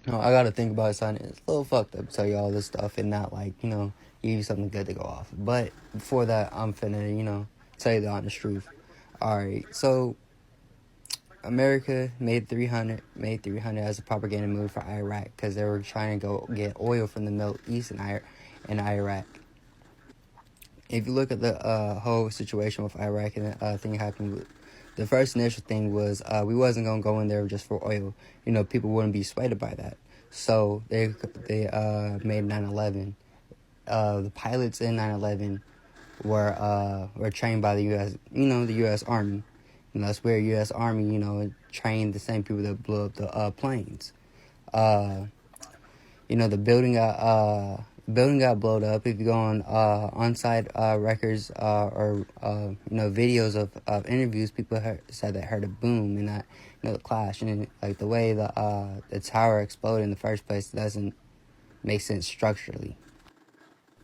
I gotta think about it, son. It's a little fucked up to tell you all this stuff and not, like, give you something good to go off. But before that, I'm finna, tell you the honest truth. Alright, so America made 300 as a propaganda move for Iraq because they were trying to go get oil from the Middle East in Iraq. If you look at the whole situation with Iraq and the thing happened with the first initial thing was we wasn't gonna go in there just for oil. People wouldn't be swayed by that. So they made 9/11. The pilots in 9/11 were trained by the U.S. The U.S. Army. That's where U.S. Army trained the same people that blew up the planes. The building got blown up. If you go on site records or videos of interviews, people said they heard a boom and that the clash, and like the way the tower exploded in the first place doesn't make sense structurally.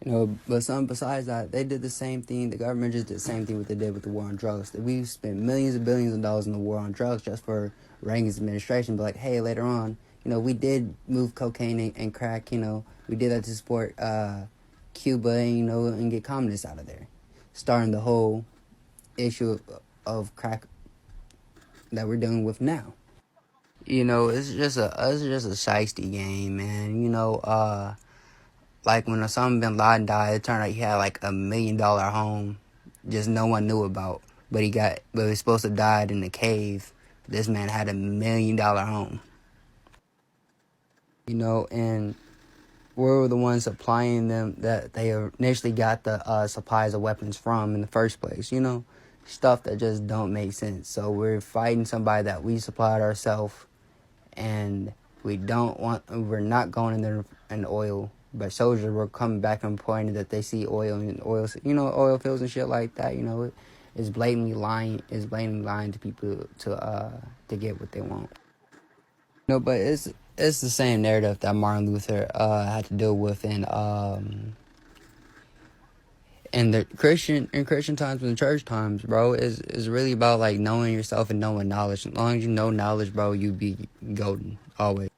But besides that, they did the same thing. The government just did the same thing what they did with the war on drugs. We spent millions and billions of dollars in the war on drugs just for Reagan's administration. But hey, later on, we did move cocaine and crack. We did that to support Cuba, and get communists out of there, starting the whole issue of crack that we're dealing with now. It's just a shiesty game, man. Like when Osama bin Laden died, it turned out he had like $1 million home, just no one knew about. But he was supposed to die in the cave. This man had $1 million home. And we were the ones supplying them that they initially got the supplies of weapons from in the first place. Stuff that just don't make sense. So we're fighting somebody that we supplied ourselves, and we're not going in there in oil. But soldiers were coming back and pointing that they see oil oil fields and shit like that. It's blatantly lying. It's blatantly lying to people to get what they want. But it's the same narrative that Martin Luther had to deal with in the Christian times and church times, bro. Is really about like knowing yourself and knowing knowledge. As long as you know knowledge, bro, you be golden always.